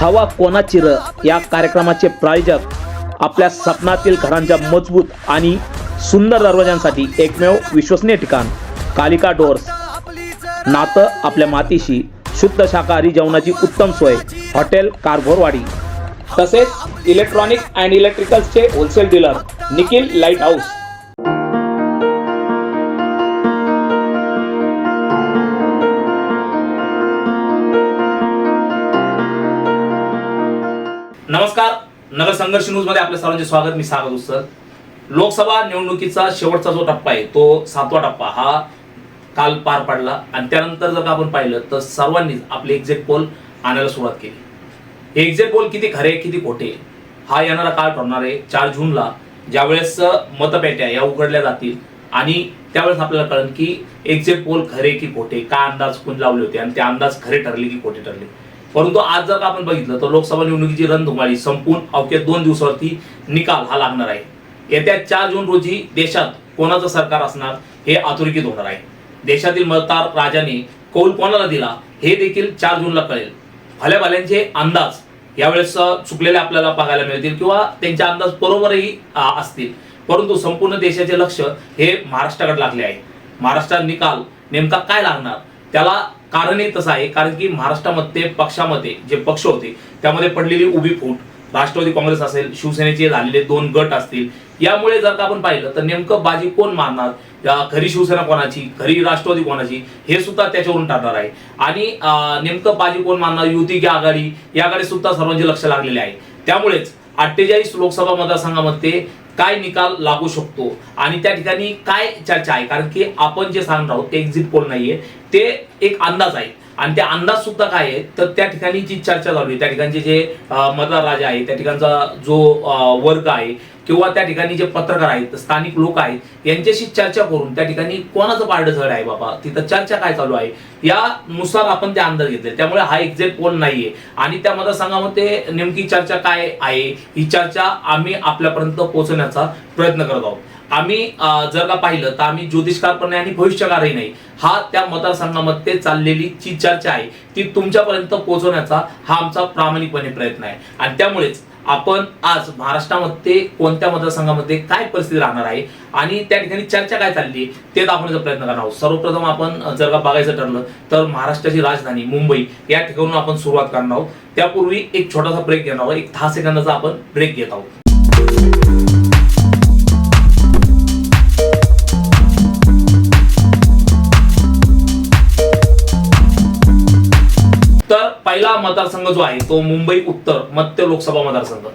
हवा कोणाची र या कार्यक्रमाचे प्रायोजक आपल्या स्वप्नातील घरांच्या मजबूत आणि सुंदर दरवाजांसाठी एकमेव विश्वसनीय ठिकाण कालिका डोअर्स. नातं आपल्या मातीशी, शुद्ध शाकाहारी जेवणाची उत्तम सोय, हॉटेल कारभारवाडी. तसेच इलेक्ट्रॉनिक अँड इलेक्ट्रिकल्सचे wholesale dealer Nikhil light house. नमस्कार, नगर संघर्ष न्यूज मध्ये आपल्या सर्वांचे स्वागत. मी सागर सर. लोकसभा निवडणुकीचा शेवटचा जो टप्पा आहे तो 7वा टप्पा हा काल पार पडला आणि त्यानंतर जर आपण पाहिलं तर सर्वांनीच आपले एक्झिट पोल आणायला सुरुवात केली. हे एक्झिट पोल किती खरे किती खोटे हा येणारा काळ ठरणार आहे. 4 जूनला ज्यावेळेस मतपेट्या या उघडल्या जातील आणि त्यावेळेस आपल्याला कळेल की एक्झिट पोल खरे की खोटे, काय अंदाज कोण लावले होते आणि ते अंदाज खरे ठरले की खोटे ठरले. परंतु आज जर आपण बघितलं तर लोकसभा निवडणुकीची रणधुमाळी संपून अवघ्या 2 दिवसावरती निकाल हा लागणार आहे. येत्या 4 जून रोजी देशात कोणाचं सरकार असणार हे अधोरेखित होणार आहे. देशातील मतदार राजाने कौल कोणाला दिला हे देखील 4 जूनला कळेल. भल्याभल्यांचे अंदाज यावेळेस चुकलेले आपल्याला बघायला मिळतील किंवा त्यांचे अंदाज बरोबरही असतील. परंतु संपूर्ण देशाचे लक्ष हे महाराष्ट्राकडे लागले आहे. महाराष्ट्रात निकाल नेमका काय लागणार त्याला कारणही तसं आहे, कारण की महाराष्ट्रामध्ये पक्षामध्ये जे पक्ष होते त्यामध्ये पडलेली उभी फूट, राष्ट्रवादी काँग्रेस असेल, शिवसेनेचे झालेले 2 गट असतील, यामुळे जर का आपण पाहिलं तर नेमकं बाजी कोण मारणार, खरी शिवसेना कोणाची, खरी राष्ट्रवादी कोणाची हे सुद्धा त्याच्यावरून ठरणार आहे. आणि नेमकं बाजी कोण मारणार, युती की आघाडी याकडे सुद्धा सर्वांचे लक्ष लागलेले आहे. त्यामुळेच 48 लोकसभा मतदारसंघामध्ये काय निकाल लागू शकतो आणि त्या ठिकाणी काय चर्चा आहे, कारण की आपण जे सांगणार आहोत ते एक्झिट पोल नाहीये, ते एक अंदाज आहे. आणि त्या अंदाज सुद्धा काय आहे तर त्या ठिकाणी जी चर्चा चालू आहे, त्या ठिकाणचे जे मतदार राजा आहे, त्या ठिकाणचा जो वर्ग आहे किंवा त्या ठिकाणी जे पत्रकार आहेत, स्थानिक लोक आहेत, यांच्याशी चर्चा करून त्या ठिकाणी कोणाचं पारडं जड आहे बाबा, तिथं चर्चा काय चालू आहे यानुसार आपण ते अंदाज घेतले. त्यामुळे हा एक्झिट पोल नाहीये आणि त्या मतदारसंघामध्ये नेमकी चर्चा काय आहे ही चर्चा आम्ही आपल्यापर्यंत पोहोचवण्याचा प्रयत्न करत आहोत. आम्ही जर का पाहिलं तर आम्ही ज्योतिषकारपणे आणि भविष्यकारही नाही, हा त्या मतदारसंघामध्ये चाललेली जी चर्चा आहे ती तुमच्यापर्यंत पोहोचवण्याचा हा आमचा प्रामाणिकपणे प्रयत्न आहे. आणि त्यामुळेच आपण आज महाराष्ट्रामध्ये कोणत्या मतदारसंघामध्ये काय परिस्थिती राहणार आहे आणि त्या ठिकाणी चर्चा काय चालली ते दाखवण्याचा प्रयत्न करणार आहोत. सर्वप्रथम आपण जर का बघायचं ठरलं तर महाराष्ट्राची राजधानी मुंबई या ठिकाणून आपण सुरुवात करणार आहोत. त्यापूर्वी एक छोटासा ब्रेक घेणार आहोत. एक 10 सेकंदाचा आपण ब्रेक घेत आहोत. तर पहिला मतदारसंघ जो आहे तो मुंबई उत्तर मध्य लोकसभा मतदारसंघ.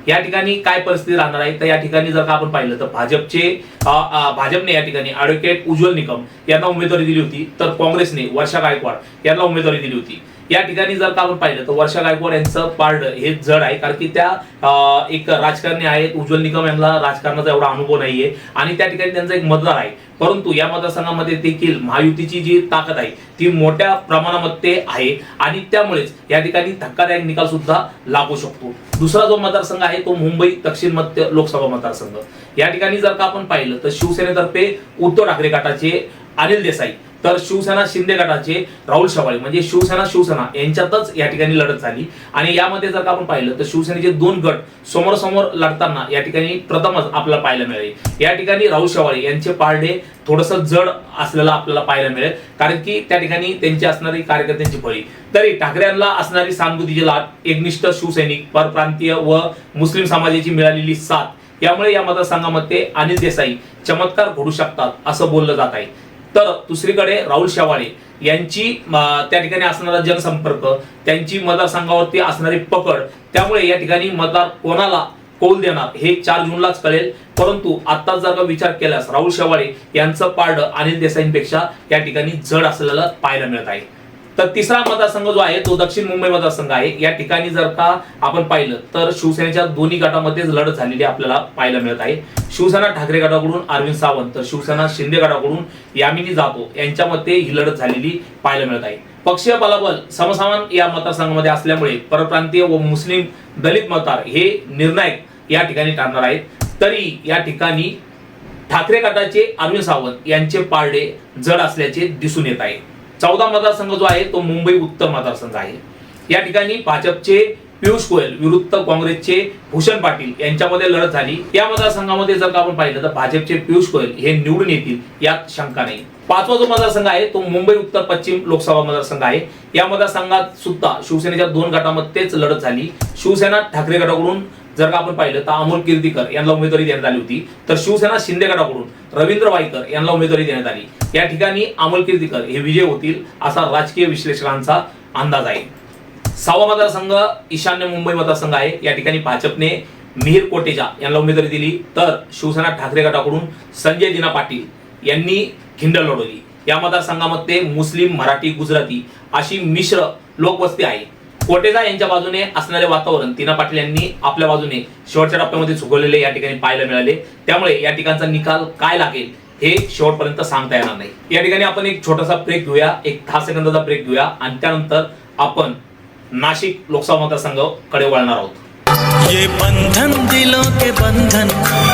या ठिकाणी काय परिस्थिती राहणार आहे तर या ठिकाणी जर का आपण पाहिलं तर भाजपने या ठिकाणी ॲडव्होकेट उज्ज्वल निकम यांना उमेदवारी दिली होती, तर काँग्रेसने वर्षा गायकवाड यांना उमेदवारी दिली होती. या ठिकाणी जर का आपण पाहिलं तर वर्षा गायकवाड यांचं पारड हे जड आहे, कारण की त्या एक राजकारणी आहेत. उज्ज्वल निकम यांना राजकारणाचा एवढा अनुभव नाहीये आणि त्या ठिकाणी त्यांचा एक मतदार आहे. परंतु या मतदारसंघामध्ये देखील महायुतीची जी ताकद आहे ती मोठ्या प्रमाणामध्ये आहे आणि त्यामुळेच या ठिकाणी धक्कादायक निकाल सुद्धा लागू शकतो. दुसरा जो मतदारसंघ आहे तो मुंबई दक्षिण मध्य लोकसभा मतदारसंघ. या ठिकाणी जर का आपण पाहिलं तर शिवसेनेतर्फे उद्धव ठाकरे गटाचे अनिल देसाई, तर शिवसेना शिंदे गटाचे राहुल शेवाळे, म्हणजे शिवसेना यांच्यातच या ठिकाणी लढत झाली. आणि यामध्ये जर का आपण पाहिलं तर शिवसेनेचे 2 गट समोरासमोर लढताना या ठिकाणी प्रथमच आपल्याला पाहायला मिळेल. या ठिकाणी राहुल शेवाळे यांचे पारडे थोडंसं जड असलेलं आपल्याला पाहायला मिळेल, कारण की त्या ठिकाणी त्यांची असणारी कार्यकर्त्यांची फळी, तरी ठाकरे यांना असणारी सहानुभूतीची लाट, एकनिष्ठ शिवसैनिक, परप्रांतीय व मुस्लिम समाजाची मिळालेली साथ यामुळे या मतदारसंघामध्ये अनिल देसाई चमत्कार घडू शकतात असं बोललं जात आहे. तर दुसरीकडे राहुल शेवाळे यांची त्या ठिकाणी असणारा जनसंपर्क, त्यांची मतदारसंघावरती असणारी पकड, त्यामुळे या ठिकाणी मतदार कोणाला कौल देणार हे 4 जूनलाच कळेल. परंतु आता जर का विचार केल्यास राहुल शेवाळे यांचं पारडं अनिल देसाईंपेक्षा या ठिकाणी जड असलेलं पाहायला मिळत आहे. तर तिसरा मतदारसंघ जो आहे तो दक्षिण मुंबई मतदारसंघ आहे. या ठिकाणी जर का आपण पाहिलं तर शिवसेनेच्या दोन्ही गटामध्येच लढत झालेली आपल्याला पाहायला मिळत आहे. शिवसेना ठाकरे गटाकडून अरविंद सावंत, तर शिवसेना शिंदे गटाकडून यामिनी जाधव यांच्यामध्ये ही लढत झालेली पाहायला मिळत आहे. पक्षीय बलाबल समसमान या मतदारसंघामध्ये असल्यामुळे परप्रांतीय व मुस्लिम दलित मतदार हे निर्णायक या ठिकाणी ठरणार आहेत. तरी या ठिकाणी ठाकरे गटाचे अरविंद सावंत यांचे पारडे जड असल्याचे दिसून येत आहे. 14 मतदारसंघ जो आहे तो मुंबई उत्तर मतदारसंघ आहे. या ठिकाणी भाजपचे पियुष गोयल विरुद्ध काँग्रेसचे भूषण पाटील यांच्यामध्ये लढत झाली. या मतदारसंघामध्ये जर का आपण पाहिलं तर भाजपचे पियुष गोयल हे निवडून येतील यात शंका नाही. 5वा जो मतदारसंघ आहे तो मुंबई उत्तर पश्चिम लोकसभा मतदारसंघ आहे. या मतदारसंघात सुद्धा शिवसेनेच्या 2 गटामध्येच लढत झाली. शिवसेना ठाकरे गटाकडून जर का आपण पाहिलं तर अमोल कीर्तीकर यांना उमेदवारी देण्यात आली होती, तर शिवसेना शिंदे गटाकडून रवींद्र वायकर यांना उमेदवारी देण्यात आली. या ठिकाणी अमोल कीर्तीकर हे विजय होतील असा राजकीय विश्लेषकांचा अंदाज आहे. 6वा मतदारसंघ ईशान्य मुंबई मतदारसंघ आहे. या ठिकाणी भाजपने मिहिर कोटेचा यांना उमेदवारी दिली, तर शिवसेना ठाकरे गटाकडून संजय दिना पाटील यांनी खिंड लढवली. या मतदारसंघामध्ये मुस्लिम, मराठी, गुजराती अशी मिश्र लोकवस्ती आहे. कोटेचा यांच्या बाजूने असणारे वातावरण दिना पाटील यांनी आपल्या बाजूने शेवटच्या टप्प्यामध्ये झुकवलेले या ठिकाणी पाहायला मिळाले. त्यामुळे या ठिकाणचा निकाल काय लागेल हे शेवटपर्यंत सांगता येणार नाही. या ठिकाणी आपण एक छोटासा ब्रेक घेऊया, एक 10 सेकंदाचा ब्रेक घेऊया आणि त्यानंतर आपण नाशिक लोकसभा मतदारसंघाकडे वळणार आहोत. ये बंधन दिलों के बंधन,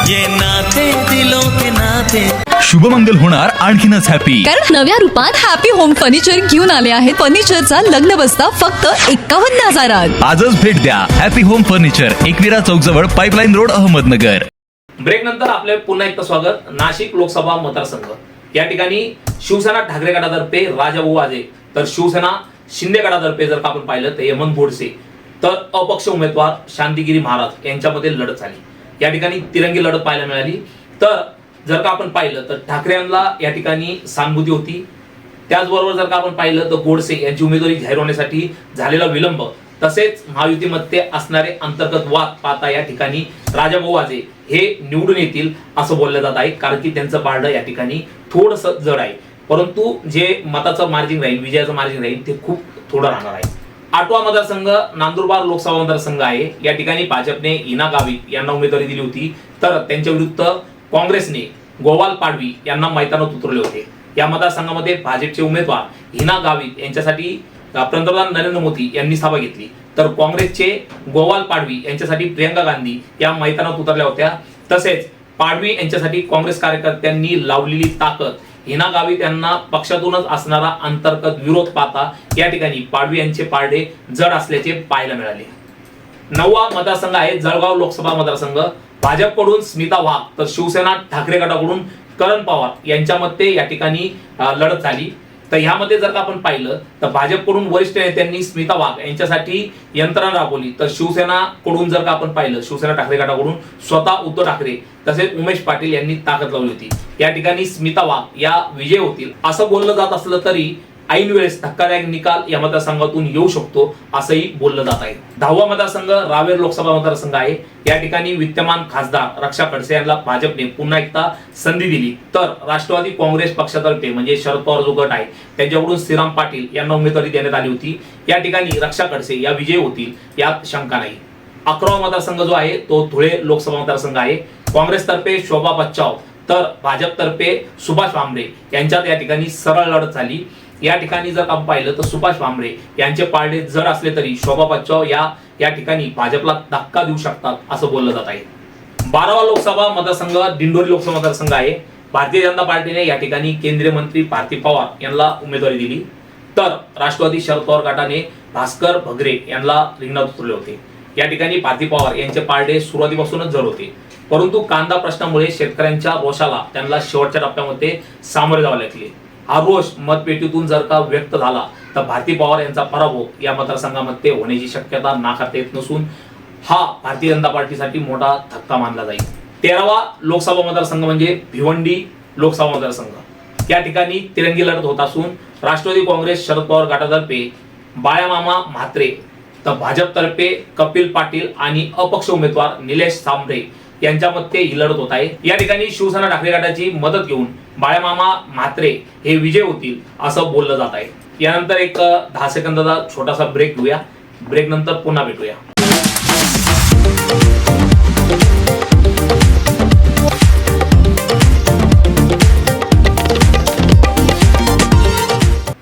ये नाते दिलों के नाते. शुभमंगल होणार आणखीनच हॅपी, कारण नव्या रूपात हॅपी होम फर्निचर घेऊन आले आहेत. फर्निचरचा लग्न बस्ता फक्त 51,000. आजच भेट द्या हॅपी होम फर्निचर, एकविरा चौक जवळ, पाईपलाईन रोड, अहमदनगर. ब्रेक नंतर आपले पुन्हा एकदा स्वागत. नाशिक लोकसभा मतदारसंघ या ठिकाणी शिवसेना ठाकरे गटातर्फे राजाभाऊ वाजे, तर शिवसेना शिंदे गटातर्फे जर का आपण पाहिलं तर हेमंत गोडसे, तर अपक्ष उमेदवार शांतिगिरी महाराज यांच्यामध्ये लढत झाली. या ठिकाणी तिरंगी लढत पाहायला मिळाली. तर जर का आपण पाहिलं तर ठाकरे यांना या ठिकाणी सहानुभूती होती. त्याचबरोबर जर का आपण पाहिलं तर गोडसे यांची उमेदवारी जाहीर होण्यासाठी झालेला विलंब, तसेच महायुतीमध्ये असणारे अंतर्गत वाद पाहता या ठिकाणी राजाभाऊ वाजे हे निवडून येतील असं बोललं जात आहे. कारण की त्यांचं पारडं या ठिकाणी थोडंसं जड आहे, परंतु जे मताचं मार्जिन राहील, विजयाचं मार्जिन राहील ते खूप थोडं राहणार आहे. 8वा मतदारसंघ नंदुरबार लोकसभा मतदारसंघ आहे. या ठिकाणी भाजपने हिना गावित यांना उमेदवारी दिली होती, तर त्यांच्या विरुद्ध काँग्रेसने गोवाल पाडवी यांना मैदानात उतरले होते. या मतदारसंघामध्ये भाजपचे उमेदवार हिना गावित यांच्यासाठी पंतप्रधान नरेंद्र मोदी यांनी सभा घेतली, तर काँग्रेसचे गोवाल पाडवी यांच्यासाठी प्रियंका गांधी या मैदानात उतरल्या होत्या. तसेच पाडवी यांच्यासाठी काँग्रेस कार्यकर्त्यांनी लावलेली ताकद, हिना गावित यांना पक्षातूनच असणारा अंतर्गत विरोध पाहता या ठिकाणी पाडवी यांचे पारडे जड असल्याचे पाहायला मिळाले. 9वा मतदारसंघ आहे जळगाव लोकसभा मतदारसंघ. भाजपकडून स्मिता वाघ, तर शिवसेना ठाकरे गटाकडून करण पवार यांच्यामध्ये या ठिकाणी लढत झाली. तर ह्यामध्ये जर का आपण पाहिलं तर भाजपकडून वरिष्ठ नेत्यांनी स्मिता वाघ यांच्यासाठी यंत्रणा राबवली, तर शिवसेनाकडून जर का आपण पाहिलं शिवसेना ठाकरे गटाकडून स्वतः उद्धव ठाकरे तसेच उमेश पाटील यांनी ताकद लावली होती. या ठिकाणी स्मिता वाघ या विजय होतील असं बोललं जात असलं तरी ऐन वेळेस धक्कादायक निकाल या मतदारसंघातून येऊ शकतो असंही बोललं जात आहे. 10वा मतदारसंघ रावेर लोकसभा मतदारसंघ आहे. या ठिकाणी विद्यमान खासदार रक्षा खडसे यांना भाजपने पुन्हा एकदा संधी दिली, तर राष्ट्रवादी काँग्रेस पक्षातर्फे म्हणजे शरद पवार जो गट आहे त्यांच्याकडून श्रीराम पाटील यांना उमेदवारी देण्यात आली होती. या ठिकाणी रक्षा खडसे या विजयी होतील यात शंका नाही. 11वा मतदारसंघ जो आहे तो धुळे लोकसभा मतदारसंघ आहे. काँग्रेसतर्फे शोभा बच्चाव, तर भाजपतर्फे सुभाष भामरे यांच्यात या ठिकाणी सरळ लढत झाली. या ठिकाणी जर आपण पाहिलं तर सुभाष भामरे यांचे पारडे जड असले तरी शोभा बच्चाव या ठिकाणी भाजपला धक्का देऊ शकतात असं बोललं जात आहे. 12वा लोकसभा मतदारसंघ दिंडोरी लोकसभा मतदारसंघ आहे. भारतीय जनता पार्टीने या ठिकाणी केंद्रीय मंत्री पार्थिव पवार यांना उमेदवारी दिली, तर राष्ट्रवादी शरद पवार गटाने भास्कर भगरे यांना रिंगणात उतरले होते. या ठिकाणी पार्थिव पवार यांचे पारडे सुरुवातीपासूनच जड होते, परंतु कांदा प्रश्नामुळे शेतकऱ्यांच्या रोषाला त्यांना शेवटच्या टप्प्यामध्ये सामोरे जावे लागले. हा रोष मतपेटीतून जर का व्यक्त झाला तर भारतीय पवार यांचा पराभव या मतदारसंघामध्ये होण्याची शक्यता नाकारता येत नसून हा भारतीय जनता पार्टीसाठी मोठा धक्का मानला जाईल. 13वा लोकसभा मतदारसंघ म्हणजे भिवंडी लोकसभा मतदारसंघ. या ठिकाणी तिरंगी लढत होत असून राष्ट्रवादी काँग्रेस शरद पवार गटातर्फे बाळामामा म्हात्रे, तर भाजपतर्फे कपिल पाटील आणि अपक्ष उमेदवार निलेश सांबरे यांच्यामध्ये ही लढत होत आहे. या ठिकाणी शिवसेना ठाकरे गटाची मदत घेऊन बाळामामा म्हात्रे हे विजय होतील असं बोललं जात आहे. यानंतर एक 10 सेकंदाचा छोटासा ब्रेक घेऊया. ब्रेक नंतर पुन्हा भेटूया.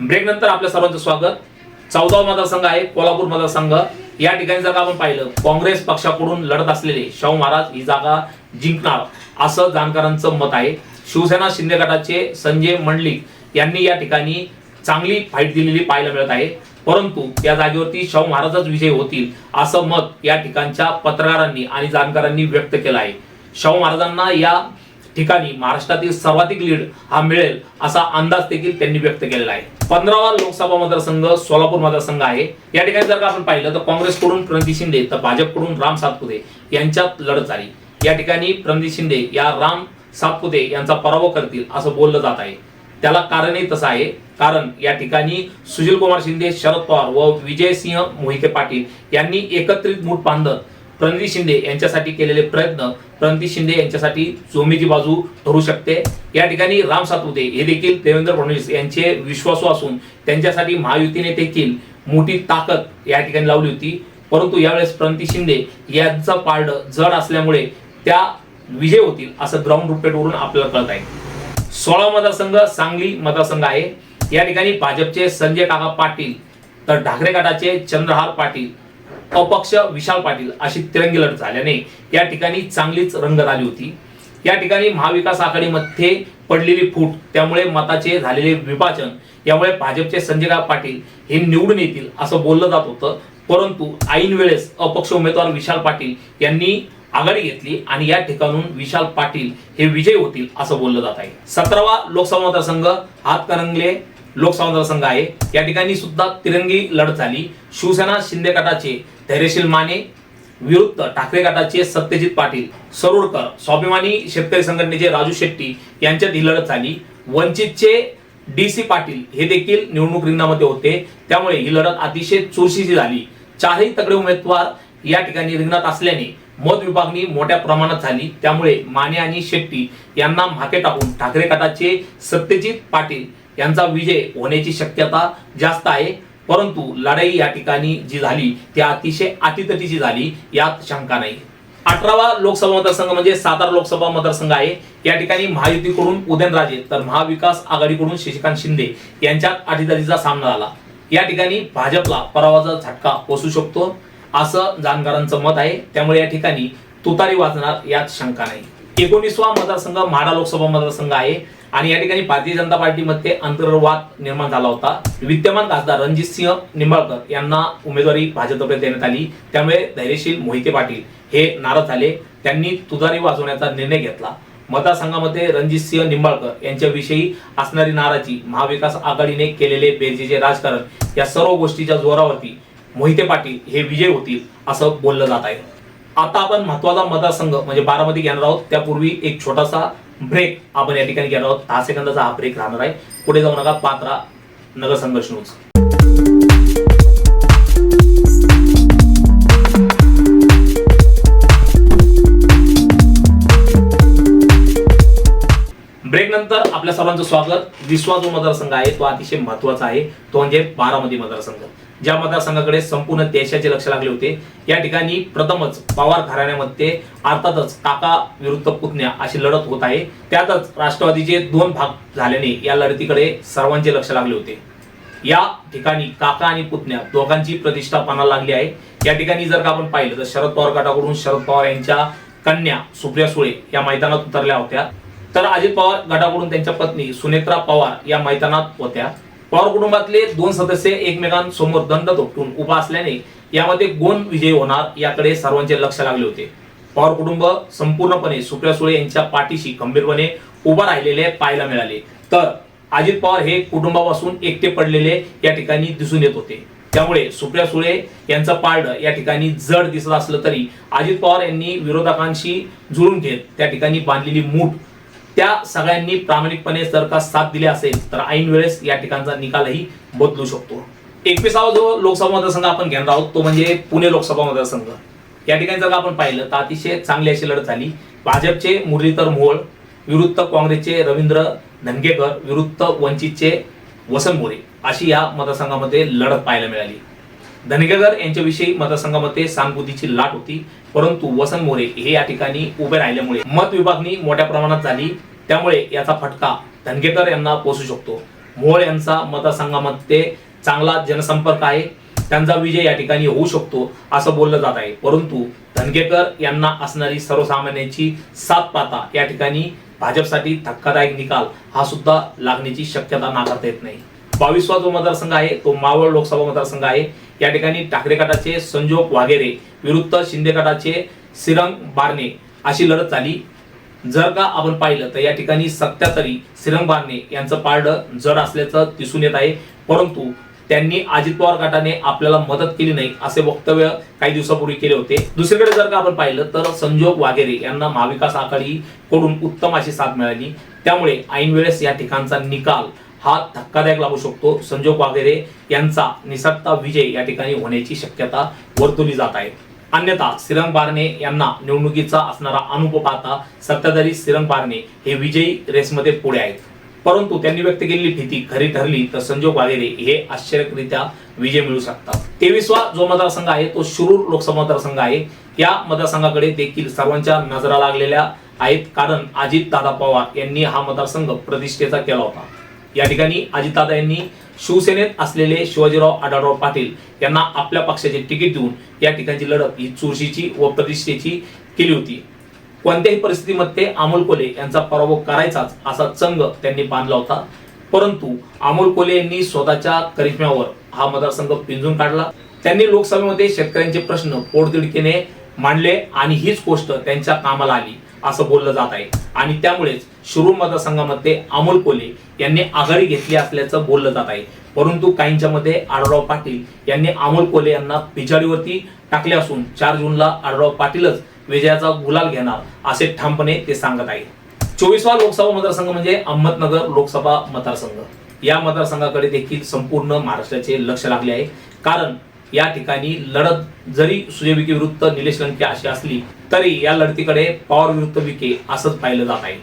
ब्रेक नंतर आपल्या सर्वांचं स्वागत. 14वा मतदारसंघ आहे कोल्हापूर मतदारसंघ. या ठिकाणी जर आपण पाहिलं काँग्रेस पक्षाकडून लढत असलेले शाहू महाराज ही जागा जिंकणार असं जाणकारांचं मत आहे. शिवसेना शिंदे गटाचे संजय मंडलिक यांनी या ठिकाणी चांगली फाईट दिलेली पाहायला मिळत आहे, परंतु त्या जागेवरती शाहू महाराजच विजयी होतील असं मत या ठिकाणच्या पत्रकारांनी आणि जाणकारांनी व्यक्त केलं आहे. शाहू महाराजांना या ठिकाणी महाराष्ट्रातील सर्वाधिक लीड हा मिळेल असा अंदाज देखील त्यांनी व्यक्त केलेला आहे. 15वा लोकसभा मतदारसंघ सोलापूर मतदारसंघ आहे. या ठिकाणी जर का आपण पाहिलं तर काँग्रेसकडून प्रणिती शिंदे तर भाजपकडून राम सातपुते यांच्यात लढत झाली. या ठिकाणी प्रणिती शिंदे या राम सातपुते यांचा पराभव करतील असं बोललं जात आहे. त्याला कारणही तसं आहे, कारण या ठिकाणी सुशीलकुमार शिंदे, शरद पवार व विजयसिंह मोहिते पाटील यांनी एकत्रित मूठ बांधत प्रणिती शिंदे यांच्यासाठी केलेले प्रयत्न प्रणिती शिंदे यांच्यासाठी जोमीची बाजू ठरू शकते. या ठिकाणी राम सातपुते हे देखील देवेंद्र फडणवीस यांचे विश्वासू असून त्यांच्यासाठी महायुतीने देखील मोठी ताकद या ठिकाणी लावली होती, परंतु यावेळेस प्रणिती शिंदे यांचं पारडं जड असल्यामुळे त्या विजय होतील असं ग्राउंड रिपोर्टवरून आपल्याला कळत आहे. 16 मतदारसंघ सांगली मतदारसंघ आहे. या ठिकाणी भाजपचे संजय काका पाटील तर ठाकरे गटाचे चंद्रहार पाटील, अपक्ष विशाल पाटील अशी तिरंगी लढत झाल्याने या ठिकाणी चांगलीच रंगत आली होती. या ठिकाणी महाविकास आघाडीमध्ये पडलेली फूट, त्यामुळे मताचे झालेले विभाजन, यामुळे भाजपचे संजय काका पाटील हे निवडून येतील असं बोललं जात होतं, परंतु ऐन वेळेस अपक्ष उमेदवार विशाल पाटील यांनी आघाडी घेतली आणि या ठिकाणून विशाल पाटील हे विजयी होतील असं बोललं जात आहे. 17वा लोकसभा मतदारसंघ हातकणंगले लोकसभा मतदारसंघ आहे. या ठिकाणी सुद्धा तिरंगी लढत झाली. शिवसेना शिंदे गटाचे धैर्यशील माने विरुद्ध ठाकरे गटाचे सत्यजित पाटील, सरोडकर, स्वाभिमानी शेतकरी संघटनेचे राजू शेट्टी यांच्यात ही लढत झाली. वंचितचे DC पाटील हे देखील निवडणूक रिंगणामध्ये होते, त्यामुळे ही लढत अतिशय चुरशीची झाली. चारही तगडे उमेदवार या ठिकाणी रिंगणात असल्याने मत विभागणी मोठ्या प्रमाणात झाली, त्यामुळे माने आणि शेट्टी यांना मागे टाकून ठाकरे गटाचे सत्यजित पाटील यांचा विजय होण्याची शक्यता जास्त आहे. परंतु लढाई या ठिकाणी जी झाली ती अतिशय अटीतटीची झाली, यात शंका नाही. 18वा लोकसभा मतदारसंघ म्हणजे सातारा लोकसभा मतदारसंघ आहे. या ठिकाणी महायुतीकडून उदयनराजे तर महाविकास आघाडीकडून शशिकांत शिंदे यांच्यात अटीतटीचा सामना झाला. या ठिकाणी भाजपला पराभवाचा झटका बसू शकतो असं जाणकारांचं मत आहे, त्यामुळे या ठिकाणी तुतारी वाजणार यात शंका नाही. 19वा मतदारसंघ माढा लोकसभा मतदारसंघ आहे आणि या ठिकाणी भारतीय जनता पार्टीमध्ये अंतर्वाद निर्माण झाला होता. विद्यमान खासदार रणजितसिंह निंबाळकर यांना उमेदवारी भाजपतर्फे देण्यात आली, त्यामुळे धैर्यशील मोहिते पाटील हे नाराज झाले. त्यांनी तुतारी वाजवण्याचा निर्णय घेतला. मतदारसंघामध्ये रणजितसिंह निंबाळकर यांच्याविषयी असणारी नाराजी, महाविकास आघाडीने केलेले बेरजेचे राजकारण, या सर्व गोष्टीच्या जोरावरती मोहिते पाटील हे विजय होतील असं बोललं जात आहे. आता आपण महत्वाचा मतदारसंघ म्हणजे बारामती घेणार आहोत. त्यापूर्वी एक छोटासा ब्रेक आपण या ठिकाणी घेणार आहोत. 10 सेकंदाचा हा ब्रेक राहणार आहे. पुढे जाऊ नका, पात्रा नगर संघर्ष न्यूज. ब्रेक नंतर आपल्या सर्वांचं स्वागत. 20वा जो मतदारसंघ आहे तो अतिशय महत्वाचा आहे, तो म्हणजे बारामती मतदारसंघ. ज्या मतदारसंघाकडे संपूर्ण देशाचे लक्ष लागले होते. या ठिकाणी प्रथमच पवार घराण्यामध्ये अर्थातच काका विरुद्ध पुतण्या अशी लढत होत आहे. त्यातच राष्ट्रवादीचे 2 भाग झाल्याने या लढतीकडे सर्वांचे लक्ष लागले होते. या ठिकाणी काका आणि पुतण्या दोघांची प्रतिष्ठा पणाला लागली आहे. या ठिकाणी जर का आपण पाहिलं तर शरद पवार गटाकडून शरद पवार यांच्या कन्या सुप्रिया सुळे या मैदानात उतरल्या होत्या, तर अजित पवार गटाकडून त्यांच्या पत्नी सुनेत्रा पवार या मैदानात होत्या. पवार कुटुंबातले 2 सदस्य एकमेकांसमोर दंड थोपटून उभा असल्याने यामध्ये कोण विजयी होणार याकडे सर्वांचे लक्ष लागले होते. पवार कुटुंब संपूर्णपणे सुप्रिया सुळे यांच्या पाठीशी खंबीरपणे उभा राहिलेले पाहायला मिळाले, तर अजित पवार हे कुटुंबापासून एकटे पडलेले या ठिकाणी दिसून येत होते. त्यामुळे सुप्रिया सुळे यांचं पारडं या ठिकाणी जड दिसत असलं तरी अजित पवार यांनी विरोधकांशी जुळून घेत त्या ठिकाणी बांधलेली मूठ, त्या सगळ्यांनी प्रामाणिकपणे जर का साथ दिली असेल तर ऐन वेळेस या ठिकाणचा निकालही बदलू शकतो. 21वा जो लोकसभा मतदारसंघ आपण घेणार आहोत तो म्हणजे पुणे लोकसभा मतदारसंघ. या ठिकाणी जर का आपण पाहिलं तर अतिशय चांगली अशी लढत झाली. भाजपचे मुरलीधर मोहोळ विरुद्ध काँग्रेसचे रवींद्र धनगेकर विरुद्ध वंचितचे वसंत मोरे अशी या मतदारसंघामध्ये लढत पाहायला मिळाली. धनगेकर यांच्याविषयी मतदारसंघामध्ये सहानुभूतीची लाट होती, परंतु वसंत मोरे हे या ठिकाणी उभे राहिल्यामुळे मत विभागणी मोठ्या प्रमाणात झाली, त्यामुळे याचा फटका धनगेकर यांना पोहोचू शकतो. मोहोळ यांचा मतदारसंघामध्ये चांगला जनसंपर्क आहे, त्यांचा विजय या ठिकाणी होऊ शकतो असं बोललं जात आहे. परंतु धनगेकर यांना असणारी सर्वसामान्यांची साथ पाहता या ठिकाणी भाजपसाठी धक्कादायक निकाल हा सुद्धा लागण्याची शक्यता नाकारता येत नाही. 22वा जो मतदारसंघ आहे तो मावळ लोकसभा मतदारसंघ आहे. या ठिकाणी ठाकरे गटाचे संजोग वाघेरे विरुद्ध शिंदे गटाचे श्रीरंग बारणे अशी लढत झाली. जर का आपण पाहिलं तर या ठिकाणी सत्यातरी श्रीरंग बारणे यांचं पारडं जड असल्याचं दिसून येत आहे. परंतु त्यांनी अजित पवार गटाने आपल्याला मदत केली नाही असे वक्तव्य काही दिवसापूर्वी केले होते. दुसरीकडे जर का आपण पाहिलं तर संजोग वाघेरे यांना महाविकास आघाडीकडून उत्तम अशी साथ मिळाली. त्यामुळे ऐन वेळेस या ठिकाणचा निकाल हा धक्कादायक लागू शकतो. संजोग वाघेरे यांचा निसटता विजय या ठिकाणी होण्याची शक्यता वर्तवली जात आहे. अन्यथा श्रीरंग बारणे यांना निवडणुकीचा असणारा अनुभव पाहता सत्ताधारी श्रीरंग बारणे हे विजयी रेसमध्ये पुढे आहेत. परंतु त्यांनी व्यक्त केलेली भीती खरी ठरली तर संजोग वाघेरे हे आश्चर्यकरित्या विजय मिळू शकतात. 23वा जो मतदारसंघ आहे तो शिरूर लोकसभा मतदारसंघ आहे. या मतदारसंघाकडे देखील सर्वांच्या नजरा लागलेल्या आहेत, कारण अजितदादा पवार यांनी हा मतदारसंघ प्रतिष्ठेचा केला होता. या ठिकाणी अजितदादा यांनी शिवसेनेत असलेले शिवाजीराव आढळराव पाटील यांना आपल्या पक्षाचे तिकीट देऊन या ठिकाणची लढत ही चुरशीची व प्रतिष्ठेची केली होती. कोणत्याही परिस्थितीमध्ये अमोल कोल्हे यांचा पराभव करायचाच असा चंग त्यांनी बांधला होता. परंतु अमोल कोल्हे यांनी स्वतःच्या करिश्म्यावर हा मतदारसंघ पिंजून काढला. त्यांनी लोकसभेमध्ये शेतकऱ्यांचे प्रश्न पोटतिडकीने मांडले आणि हीच गोष्ट त्यांच्या कामाला आली असं बोललं जात आहे. आणि त्यामुळेच शिरूर मतदारसंघामध्ये अमोल कोल्हे यांनी आघाडी घेतली असल्याचं बोललं जात आहे. परंतु काहींच्या मध्ये आढळराव पाटील यांनी अमोल कोल्हे यांना पिछाडीवरती टाकले असून 4 जूनला आढळराव पाटीलच विजयाचा गुलाल घेणार असे ठामपणे ते सांगत आहे. 24वा लोकसभा मतदारसंघ म्हणजे अहमदनगर लोकसभा मतदारसंघ. या मतदारसंघाकडे देखील संपूर्ण महाराष्ट्राचे लक्ष लागले आहे, कारण या ठिकाणी लढत जरी सुजय विखे विरुद्ध निलेश लंके अशी असली तरी या लढतीकडे पवार विरुद्ध विखे असंच पाहिलं जात आहे.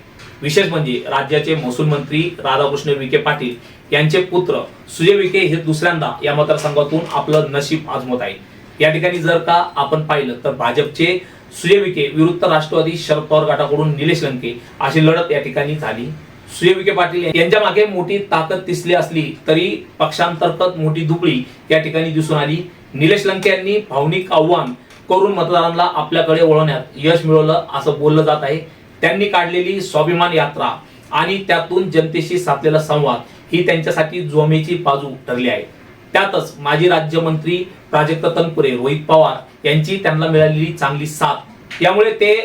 विशेष म्हणजे राज्याचे महसूल मंत्री राधाकृष्ण विखे पाटील यांचे पुत्र सुजय विखे हे दुसऱ्यांदा या मतदारसंघातून आपलं नशीब आजमत आहे. या ठिकाणी जर का आपण पाहिलं तर भाजपचे सुजय विखे विरुद्ध राष्ट्रवादी शरद पवार गटाकडून निलेश लंके अशी लढत या ठिकाणी झाली. सुजय विखे पाटील यांच्या मागे मोठी ताकद दिसली असली तरी पक्षांतर्गत मोठी दुबळी या ठिकाणी दिसून आली. निलेश लंके यांनी भावनिक आव्हान करून मतदारांना आपल्याकडे वळवण्यात यश मिळवलं असं बोललं जात आहे. त्यांनी काढलेली स्वाभिमान यात्रा आणि त्यातून जनतेशी साधलेला संवाद ही त्यांच्यासाठी जोमेची बाजू ठरली आहे. त्यातच माजी राज्यमंत्री प्राजक्त तनपुरे, रोहित पवार यांची त्यांना मिळालेली चांगली साथ यामुळे ते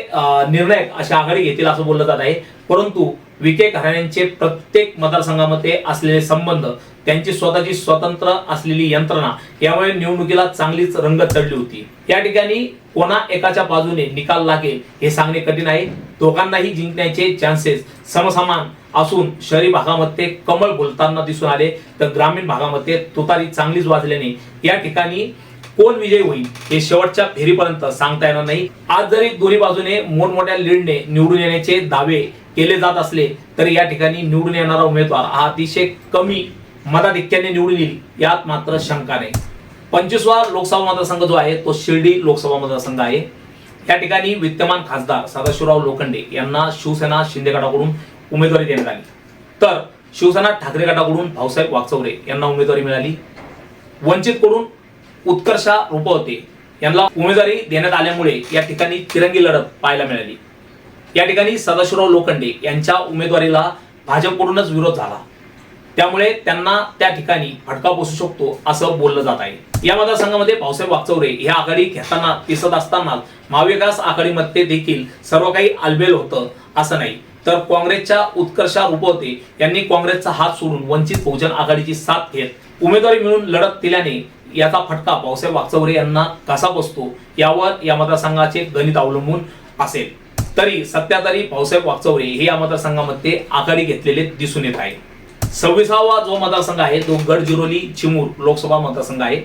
निर्णायक अशी आघाडी घेतील असं बोललं जात आहे. परंतु विखे घराण्यांचे प्रत्येक मतदारसंघामध्ये असलेले संबंध, त्यांची स्वतःची स्वतंत्र असलेली यंत्रणा यामुळे निवडणुकीला चांगलीच रंगत चढली होती. या ठिकाणी कोणा एकाच्या बाजूने निकाल लागेल हे सांगणे कठीण आहे. दोघांनाही जिंकण्याचे चान्सेस समसमान असून शहरी भागामध्ये कमळ बोलताना दिसून आले तर ग्रामीण भागामध्ये तुतारी चांगलीच वाजल्याने या ठिकाणी कोण विजयी होईल हे शेवटच्या फेरीपर्यंत सांगता येणार नाही. आज जरी दोन्ही बाजूने मोठमोठ्या लीडने निवडून येण्याचे दावे केले जात असले तरी या ठिकाणी निवडून येणारा उमेदवार हा अतिशय कमी मताधिक्याने निवडून येईल यात मात्र शंका नाही. 25वा लोकसभा मतदारसंघ जो आहे तो शिर्डी लोकसभा मतदारसंघ आहे. या ठिकाणी विद्यमान खासदार सदाशिवराव लोखंडे यांना शिवसेना शिंदे गटाकडून उमेदवारी देण्यात आली, तर शिवसेना ठाकरे गटाकडून भाऊसाहेब वागचौरे यांना उमेदवारी मिळाली. वंचितकडून उत्कर्षा रुपवते यांना उमेदवारी देण्यात आल्यामुळे या ठिकाणी तिरंगी लढत पाहायला मिळाली. या ठिकाणी सदाशिवराव लोखंडे यांच्या उमेदवारीला भाजपकडूनच विरोध झाला, त्यामुळे त्यांना त्या ठिकाणी फटका बसू शकतो असं बोललं जात आहे. या मतदारसंघामध्ये भाऊसाहेब वागचौरे हे आघाडी घेताना दिसत असताना महाविकास आघाडीमध्ये देखील सर्व काही आलबेल होतं असं नाही, तर काँग्रेसच्या उत्कर्षा रुपवते यांनी काँग्रेसचा हात सोडून वंचित बहुजन आघाडीची साथ घेत उमेदवारी मिळून लढत दिल्याने याचा फटका भाऊसाहेब वागचौरे यांना कसा बसतो यावर या मतदारसंघाचे गणित अवलंबून असेल. तरी सध्या तरी भाऊसाहेब वागचौरे हे या मतदारसंघामध्ये आघाडी घेतलेले दिसून येत आहे. 26वा जो मतदारसंघ आहे तो गडचिरोली चिमूर लोकसभा मतदारसंघ आहे.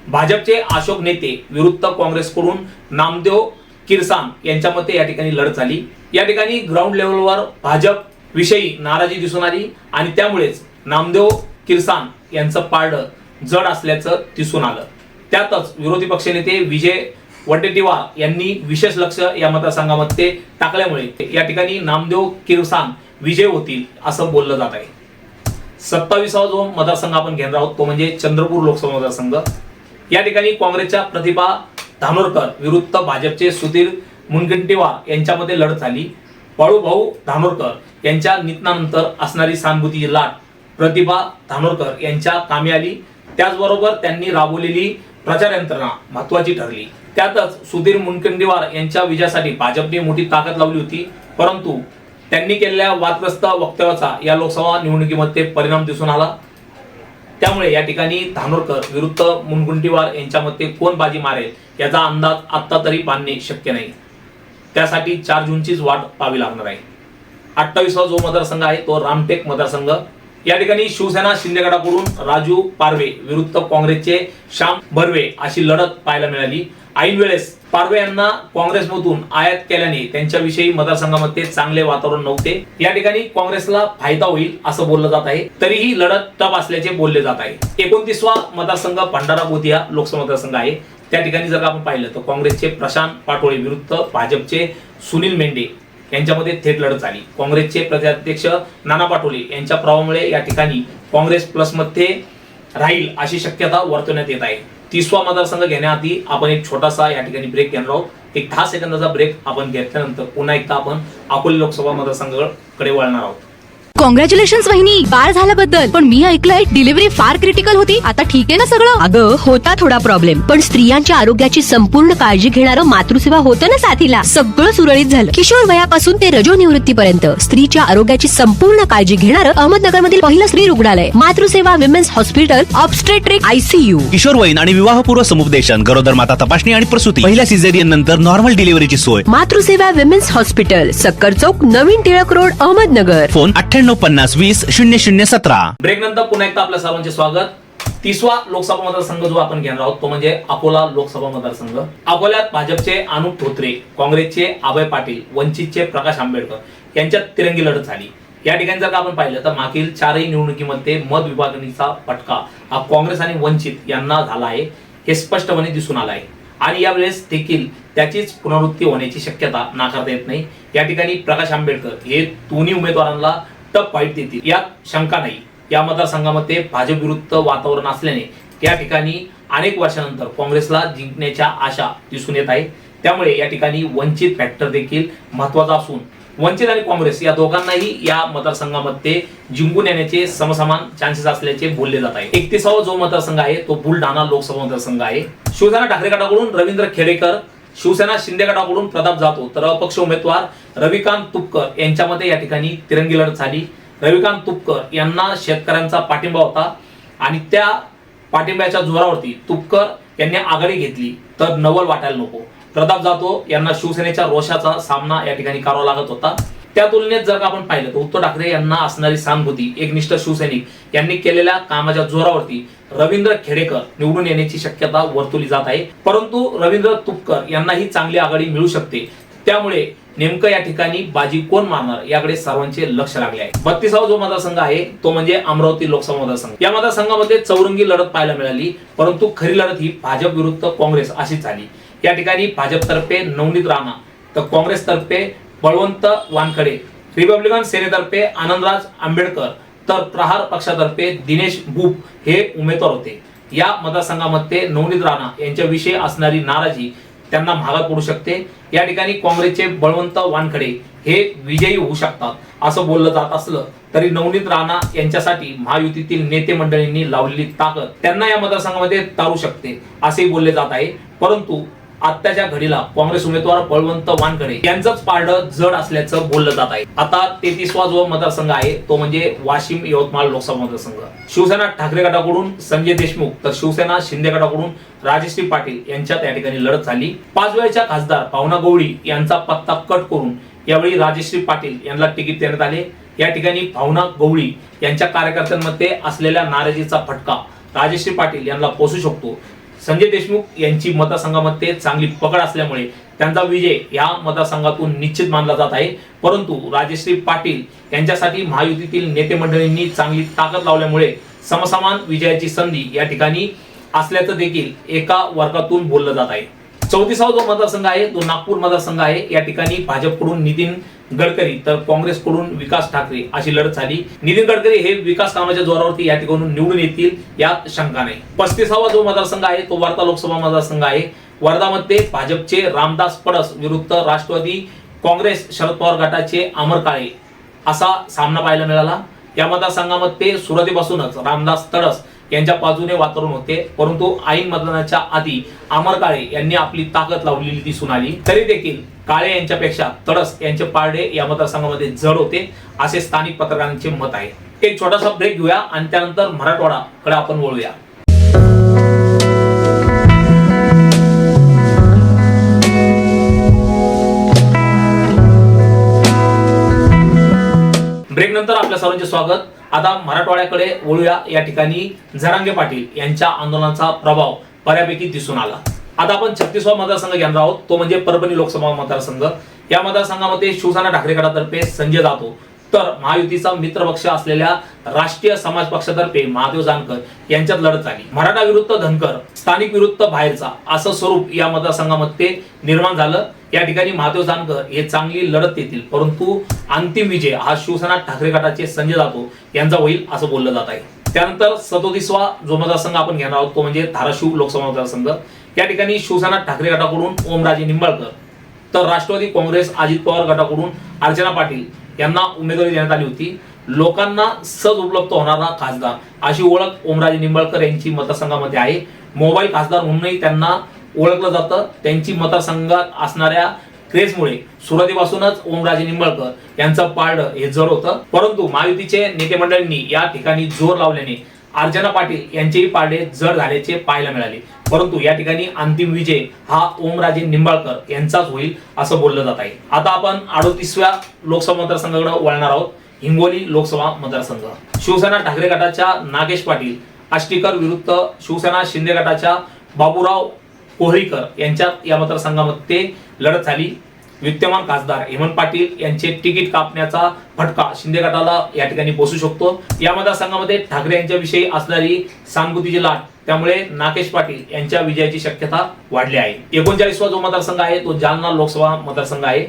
भाजपचे अशोक नेते विरुद्ध काँग्रेसकडून नामदेव किरसान यांच्यामध्ये या ठिकाणी लढत झाली. या ठिकाणी ग्राउंड लेवलवर भाजप विषयी नाराजी दिसून आली आणि त्यामुळेच नामदेव किरसान यांचं पारडं जड असल्याचं दिसून आलं. त्यातच विरोधी पक्षनेते विजय वडेट्टीवार यांनी विशेष लक्ष या मतदारसंघामध्ये टाकल्यामुळे या ठिकाणी नामदेव किरसान विजय होतील असं बोललं जात आहे. 27वा जो मतदारसंघ आपण घेणार आहोत तो म्हणजे चंद्रपूर लोकसभा मतदारसंघ. या ठिकाणी काँग्रेसच्या प्रतिभा धानोरकर विरुद्ध भाजपचे सुधीर मुनगंटीवार यांच्यामध्ये लढत झाली. बाळूभाऊ धानोरकर यांच्या निधनानंतर असणारी सहानुभूतीची लाट प्रतिभा धानोरकर यांच्या कामी आली. त्याचबरोबर त्यांनी राबवलेली प्रचार यंत्रणा महत्वाची ठरली. त्यातच सुधीर मुनगंटीवार यांच्या विजयासाठी भाजपने मोठी ताकद लावली होती, परंतु त्यांनी केलेल्या वादग्रस्त वक्तव्याचा या लोकसभा निवडणुकीमध्ये परिणाम दिसून आला. त्यामुळे या ठिकाणी धानोरकर विरुद्ध मुनगंटीवार यांच्यामध्ये कोण बाजी मारेल याचा अंदाज आता तरी बांधणे शक्य नाही. त्यासाठी 4 जूनचीच वाट पाहावी लागणार आहे. 28वा जो मतदारसंघ आहे तो रामटेक मतदारसंघ. या ठिकाणी शिवसेना शिंदे गटाकडून राजू पारवे विरुद्ध काँग्रेसचे श्याम बर्वे अशी लढत पाहायला मिळाली. ऐन वेळेस पारवे यांना काँग्रेसमधून आयात केल्याने त्यांच्याविषयी मतदारसंघामध्ये चांगले वातावरण नव्हते. या ठिकाणी काँग्रेसला फायदा होईल असं बोललं जात आहे. तरीही लढत टफ असल्याचे बोलले जात आहे. 29वा मतदारसंघ भंडारा गोंदिया लोकसभा मतदारसंघ आहे. त्या ठिकाणी जर आपण पाहिलं तर काँग्रेसचे प्रशांत पाटोळे विरुद्ध भाजपचे सुनील मेंढे यांच्यामध्ये थेट लढत झाली. काँग्रेसचे प्रदेशाध्यक्ष नाना पाटोले यांच्या प्रभावामुळे या ठिकाणी काँग्रेस प्लसमध्ये राहील अशी शक्यता वर्तवण्यात येत आहे. 30वा मतदारसंघ घेण्याआधी आपण एक छोटासा या ठिकाणी ब्रेक घेणार आहोत. एक 10 सेकंदाचा ब्रेक आपण घेतल्यानंतर पुन्हा एकदा आपण अकोले लोकसभा मतदारसंघाकडे वळणार आहोत. कॉंग्रॅच्युलेशन्स वहिनी, बाळ झाल्याबद्दल. पण मी ऐकलंय डिलिव्हरी फार क्रिटिकल होती. आता ठीक आहे ना सगळं? अगं होता थोडा प्रॉब्लेम, पण स्त्रियांच्या आरोग्याची संपूर्ण काळजी घेणारं मातृसेवा होतं ना साथीला. सगळं सुरळीत झालं. किशोर वयापासून ते रजो निवृत्तीपर्यंत स्त्रीच्या आरोग्याची संपूर्ण काळजी घेणारं अहमदनगर मधील पहिलं स्त्री रुग्णालय Matruseva women's hospital obstetric ICU. किशोरवयीन आणि विवाहपूर्व समुपदेशन, गरोदर माता तपासणी आणि प्रसूती, पहिल्या सिझेरियन नंतर नॉर्मल डिलिव्हरीची सोय. Matruseva women's hospital, Sakkar Chowk, Navin Tilak road, Ahmednagar. Phone 9850200017. Break नंतर पुन्हा एकदा आपल्या सर्वांचे स्वागत. 30वा लोकसभा मतदारसंघ जो आपण घेणार आहोत तो म्हणजे अकोला लोकसभा मतदारसंघ. अकोल्यात भाजपचे अनुप धोत्रे, काँग्रेसचे अभय पाटील, वंचितचे प्रकाश आंबेडकर यांच्यात तिरंगी लढत झाली. या ठिकाणी जर आपण पाहिलं तर मागील 4ही निवडणुकीमध्ये मत विभागणीचा फटका हा काँग्रेस आणि वंचित यांना झाला आहे हे स्पष्टपणे दिसून आलं आहे. आणि यावेळेस देखील त्याचीच पुनरावृत्ती होण्याची शक्यता नाकारता येत नाही. या ठिकाणी प्रकाश आंबेडकर हे दोन्ही उमेदवारांना टफ फाईट देतील यात शंका नाही. या मतदारसंघामध्ये भाजप विरुद्ध वातावरण असल्याने या ठिकाणी अनेक वर्षानंतर काँग्रेसला जिंकण्याच्या आशा दिसून येत आहे. त्यामुळे या ठिकाणी वंचित फॅक्टर देखील महत्वाचा असून वंचित आणि काँग्रेस या दोघांनाही या मतदारसंघामध्ये जिंकून येण्याचे समसमान चान्सेस असल्याचे बोलले जात आहे. 31वा जो मतदारसंघ आहे तो बुलढाणा लोकसभा मतदारसंघ आहे. शिवसेना ठाकरे गटाकडून रवींद्र खेडेकर, शिवसेना शिंदे गटाकडून प्रताप जाधव तर अपक्ष उमेदवार रविकांत तुपकर यांच्यामध्ये या ठिकाणी तिरंगी लढत झाली. रविकांत तुपकर यांना शेतकऱ्यांचा पाठिंबा होता आणि त्या पाठिंब्याच्या जोरावरती तुपकर यांनी आघाडी घेतली तर नवल वाटायला नको. प्रताप जाधव यांना शिवसेनेच्या रोषाचा सामना या ठिकाणी करावा लागत होता. त्या तुलनेत जर आपण पाहिलं तर उद्धव ठाकरे यांना असणारी सहानुभूती एकनिष्ठ शिवसैनिक यांनी केलेल्या कामाच्या जोरावरती रवींद्र खेडेकर निवडून येण्याची शक्यता वर्तवली जात आहे. परंतु रवींद्र तुपकर यांनाही चांगली आघाडी मिळू शकते. त्यामुळे नेमकं या ठिकाणी बाजी कोण मारणार याकडे सर्वांचे लक्ष लागले आहे. 32वा जो मतदारसंघ आहे तो म्हणजे अमरावती लोकसभा मतदारसंघ. या मतदारसंघामध्ये चौरंगी लढत पाहायला मिळाली, परंतु खरी लढत ही भाजप विरुद्ध काँग्रेस अशीच झाली. या ठिकाणी भाजपतर्फे नवनीत राणा तर काँग्रेसतर्फे बळवंत वानखडे, रिपब्लिकन सेनेतर्फे आनंदराज आंबेडकर तर प्रहार पक्षातर्फे दिनेश भूप हे उमेदवार होते. या मतदारसंघामध्ये नवनीत राणा यांच्याविषयी असणारी नाराजी त्यांना महागात पडू शकते. या ठिकाणी काँग्रेसचे बळवंत वानखडे हे विजयी होऊ शकतात असं बोललं जात असलं तरी नवनीत राणा यांच्यासाठी महायुतीतील नेते मंडळींनी लावलेली ताकद त्यांना या मतदारसंघामध्ये तारू शकते असेही बोलले जात आहे. परंतु आत्ताच्या घडीला काँग्रेस उमेदवार बळवंत वानखडे यांचंच पारडं जड असल्याचं बोललं जात आहे. आता 33वा जो मतदारसंघ आहे तो म्हणजे वाशिम यवतमाळ लोकसभा मतदारसंघ. शिवसेना ठाकरे गटाकडून संजय देशमुख तर शिवसेना शिंदे गटाकडून राजश्री पाटील यांच्यात या ठिकाणी लढत झाली. 5 वेळच्या खासदार भावना गवळी यांचा पत्ता कट करून यावेळी राजश्री पाटील यांना तिकीट देण्यात आले. या ठिकाणी भावना गवळी यांच्या कार्यकर्त्यांमध्ये असलेल्या नाराजीचा फटका राजश्री पाटील यांना पोहोचू शकतो. संजय देशमुख यांची मतदारसंघामध्ये चांगली पकड असल्यामुळे त्यांचा विजय या मतदारसंघातून निश्चित मानला जात आहे. परंतु राजश्री पाटील यांच्यासाठी महायुतीतील नेते मंडळींनी चांगली ताकद लावल्यामुळे समसमान विजयाची संधी या ठिकाणी असल्याचं देखील एका वर्गातून बोललं जात आहे. 34वा जो मतदारसंघ आहे तो नागपूर मतदारसंघ आहे. या ठिकाणी भाजपकडून नितीन गडकरी तर काँग्रेसकडून विकास ठाकरे अशी लढत झाली. नितीन गडकरी हे विकास कामाच्या जोरावरती या ठिकाणी निवडून येतील यात शंका नाही. 35वा जो मतदारसंघ आहे तो वर्धा लोकसभा मतदारसंघ आहे. वर्धामध्ये भाजपचे रामदास पडस विरुद्ध राष्ट्रवादी काँग्रेस शरद पवार गटाचे अमर काळे असा सामना पाहायला मिळाला. या मतदारसंघामध्ये सुरुवातीपासूनच रामदास तडस यांच्या बाजूने वातावरण होते, परंतु ऐन मतदानाच्या आधी अमर काळे यांनी आपली ताकद लावलेली दिसून आली. तरी देखील काळे यांच्यापेक्षा तडस यांचे पारडे या मतदारसंघामध्ये जड होते असे स्थानिक पत्रकारांचे मत आहे. एक छोटासा ब्रेक घेऊया आणि त्यानंतर मराठवाडाकडे आपण वळूया. ब्रेक नंतर आपल्या सर्वांचे स्वागत. आता मराठवाड्याकडे वळूया. या ठिकाणी जरांगे पाटील यांच्या आंदोलनाचा प्रभाव बऱ्यापैकी दिसून आला. आता आपण 36वा मतदारसंघ घेणार आहोत, तो म्हणजे परभणी लोकसभा मतदारसंघ. या मतदारसंघामध्ये शिवसेना ठाकरे गटातर्फे संजय जाधव तर महायुतीचा मित्रपक्ष असलेल्या राष्ट्रीय समाज पक्षातर्फे महादेव जानकर यांच्यात लढत झाली. मराठा विरुद्ध धनकर, स्थानिक विरुद्ध बाहेरचा असं स्वरूप या मतदारसंघामध्ये निर्माण झालं. या ठिकाणी महादेव जानकर हे चांगली लढत देतील, परंतु अंतिम विजय हा शिवसेना ठाकरे गटाचे संजय जाधव यांचा होईल असं बोललं जात आहे. त्यानंतर 37वा जो मतदारसंघ आपण घेणार आहोत तो म्हणजे धाराशिव लोकसभा मतदारसंघ. या ठिकाणी शिवसेना ठाकरे गटाकडून ओमराजे निंबाळकर तर राष्ट्रवादी काँग्रेस अजित पवार गटाकडून अर्चना पाटील यांना उमेदवारी देण्यात आली होती. लोकांना सहज उपलब्ध होणारा खासदार अशी ओळख ओमराजे निंबाळकर यांची मतदारसंघामध्ये आहे. मोबाईल खासदार म्हणूनही त्यांना ओळखलं जातं. त्यांची मतदारसंघात असणाऱ्या क्रेजमुळे सुरुवातीपासूनच ओमराजे निंबाळकर यांचं पारडं हे जड होतं, परंतु महायुतीचे नेते मंडळींनी या ठिकाणी जोर लावल्याने अर्चना पाटील यांचेही पारडे जड झाल्याचे पाहायला मिळाले. परंतु या ठिकाणी अंतिम विजय हा ओमराजे निंबाळकर यांचाच होईल असं बोललं जात आहे. आता आपण 38व्या लोकसभा मतदारसंघाकडे वळणार आहोत. हिंगोली लोकसभा मतदारसंघ. शिवसेना ठाकरे गटाच्या नागेश पाटील आष्टीकर विरुद्ध शिवसेना शिंदे गटाच्या बाबूराव कोहळीकर यांच्यात या मतदारसंघामध्ये लढत झाली. विद्यमान खासदार हेमंत पाटील यांचे तिकीट कापण्याचा फटका शिंदे गटाला या ठिकाणी बसू शकतो. या मतदारसंघामध्ये ठाकरे यांच्याविषयी असणारी सहानुभूतीची लाट त्यामुळे नागेश पाटील यांच्या विजयाची शक्यता वाढली आहे. 39वा जो मतदारसंघ आहे तो जालना लोकसभा मतदारसंघ आहे.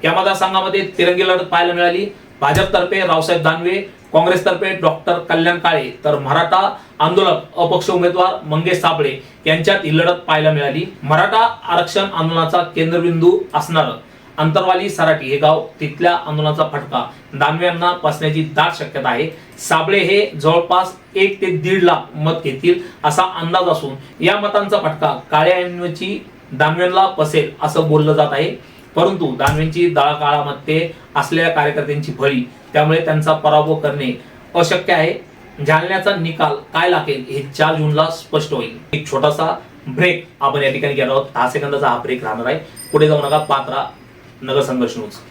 या मतदारसंघामध्ये तिरंगी लढत पाहायला मिळाली. भाजपतर्फे रावसाहेब दानवे, काँग्रेसतर्फे डॉक्टर कल्याण काळे तर मराठा आंदोलक अपक्ष उमेदवार मंगेश साबळे यांच्यात ही लढत पाहायला मिळाली. मराठा आरक्षण आंदोलनाचा केंद्रबिंदू असणारं अंतरवाली सराटी हे गाव तिथल्या आंदोलनाचा फटका दानवे यांना बसण्याची दाट शक्यता आहे. साबळे हे जवळपास 1 ते 1.5 लाख मत घेतील असा अंदाज असून या मतांचा फटका काळ्यांची दानवेंना बसेल असं बोललं जात आहे. परंतु दानवेंची दळाकाळामध्ये असलेल्या कार्यकर्त्यांची बळी, त्यामुळे त्यांचा पराभव करणे अशक्य आहे. जालन्याचा निकाल काय लागेल हे 4 जूनला स्पष्ट होईल. एक छोटासा ब्रेक आपण या ठिकाणी घेणार आहोत. 10 सेकंदाचा हा ब्रेक राहणार आहे. पुढे जाऊ नका. पात्रा नगर संघर्ष न्यूज.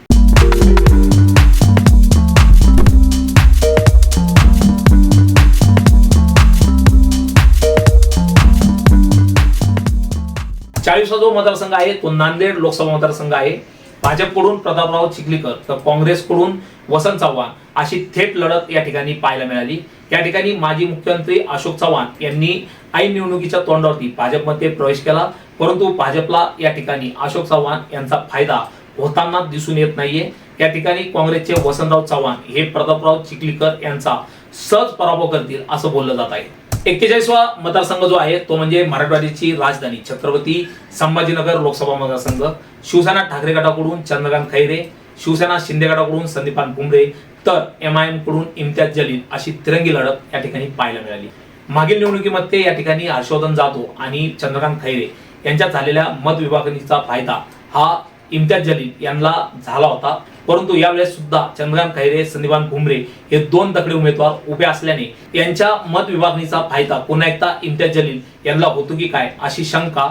चाळीसवा जो मतदारसंघ आहे तो नांदेड लोकसभा मतदारसंघ आहे. भाजपकडून प्रतापराव चिखलीकर तर काँग्रेसकडून वसंत चव्हाण अशी थेट लढत या ठिकाणी पाहायला मिळाली. या ठिकाणी माजी मुख्यमंत्री अशोक चव्हाण यांनी ऐन निवडणुकीच्या तोंडावरती भाजपमध्ये प्रवेश केला, परंतु भाजपला या ठिकाणी अशोक चव्हाण यांचा फायदा होताना दिसून येत नाहीये. या ठिकाणी काँग्रेसचे वसंतराव चव्हाण हे प्रतापराव चिखलीकर यांचा सहज पराभव करतील असं बोललं जात आहे. 41वा मतदारसंघ जो आहे तो म्हणजे मराठवाड्याची राजधानी छत्रपती संभाजीनगर लोकसभा मतदारसंघ. शिवसेना ठाकरे गटाकडून चंद्रकांत खैरे, शिवसेना शिंदे गटाकडून संदीपान भुमरे तर MIM कडून इम्तियाज जलील अशी तिरंगी लढत या ठिकाणी पाहायला मिळाली. मागील निवडणुकीमध्ये या ठिकाणी हर्षवर्धन जाधव आणि चंद्रकांत खैरे यांच्यात झालेल्या मत विभागणीचा फायदा हा इम्तियाज जलील यांना झाला होता, परंतु यावेळेस सुद्धा चंद्रकांत खैरे, संदीपान भुमरे हे 2 तगडे उमेदवार उभे असल्याने यांच्या मत विभागणीचा फायदा पुन्हा एकदा इम्तियाज जलील यांना होतो की काय अशी शंका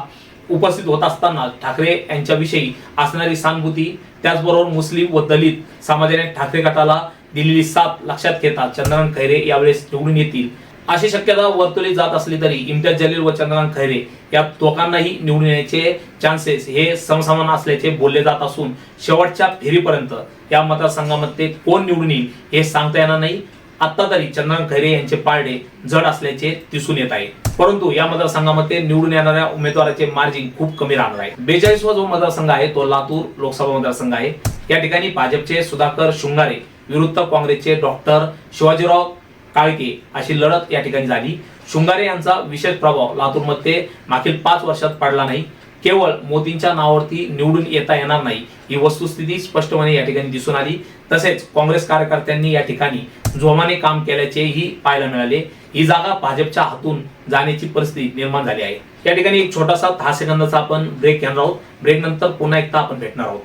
उपस्थित होत असताना ठाकरे यांच्याविषयी असणारी सहानुभूती त्याचबरोबर मुस्लिम व दलित समाजाने ठाकरे गटाला दिलेली साथ लक्षात घेता चंद्रकांत खैरे यावेळेस निवडून येतील अशी शक्यता वर्तवली जात असली तरी इम्तियाज जलील व चंद्रकांत खैरे या दोघांनाही निवडून येण्याचे चान्सेस हे समसमान असल्याचे बोलले जात असून शेवटच्या फेरीपर्यंत या मतदारसंघामध्ये कोण निवडून येईल हे सांगता येणार नाही. आता तरी चंद्रकांत खैरे यांचे पारडे जड असल्याचे दिसून येत आहे, परंतु या मतदारसंघामध्ये निवडून येणाऱ्या उमेदवाराचे मार्जिन खूप कमी राहणार आहे. 42वा जो मतदारसंघ आहे तो लातूर लोकसभा मतदारसंघ आहे. या ठिकाणी भाजपचे सुधाकर शृंगारे विरुद्ध काँग्रेसचे डॉक्टर शिवाजीराव काळके अशी लढत या ठिकाणी झाली. शृंगारे यांचा विशेष प्रभाव लातूरमध्ये मागील 5 वर्षात पडला नाही. केवळ मोदींच्या नावावरती निवडून येता येणार नाही ही वस्तुस्थिती स्पष्टपणे या ठिकाणी दिसून आली. तसेच काँग्रेस कार्यकर्त्यांनी या ठिकाणी जोमाने काम केल्याचेही पाहायला मिळाले. ही जागा भाजपच्या हातून जाण्याची परिस्थिती निर्माण झाली आहे. या ठिकाणी एक छोटासा 10 सेकंदाचा आपण ब्रेक घेणार आहोत. ब्रेक नंतर पुन्हा एकदा आपण भेटणार आहोत.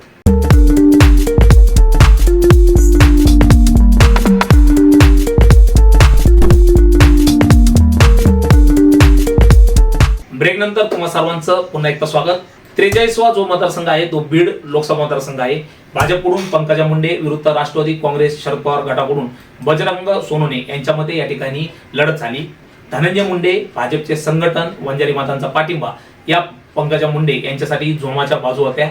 ब्रेक नंतर तुम्हा सर्वांचं पुन्हा एकदा स्वागत. 43वा जो मतदारसंघ आहे तो बीड लोकसभा मतदारसंघ आहे. भाजपकडून पंकजा मुंडे विरुद्ध राष्ट्रवादी काँग्रेस शरद पवार गटाकडून बजरंग सोनवणे यांच्यामध्ये या ठिकाणी लढत झाली. धनंजय मुंडे भाजपचे संघटन वंजारी मातांचा पाठिंबा या पंकजा मुंडे यांच्यासाठी जोमाच्या बाजू होत्या.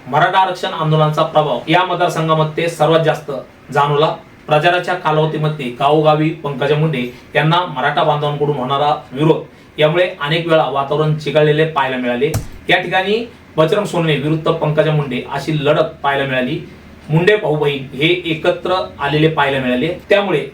मराठा आरक्षण आंदोलनाचा प्रभाव या मतदारसंघामध्ये सर्वात जास्त जाणवला. प्रचाराच्या कालावधीमध्ये गावोगावी पंकजा मुंडे यांना मराठा बांधवांकडून होणारा विरोध यामुळे अनेक वेळा वातावरण चिघळलेले पाहायला मिळाले. या ठिकाणी बजरंग सोनवणे विरुद्ध पंकजा मुंडे अशी लढत पाहायला मिळाली. मुंडे भाऊ बहीण हे एकत्र आलेले पाहायला मिळाले. त्यामुळे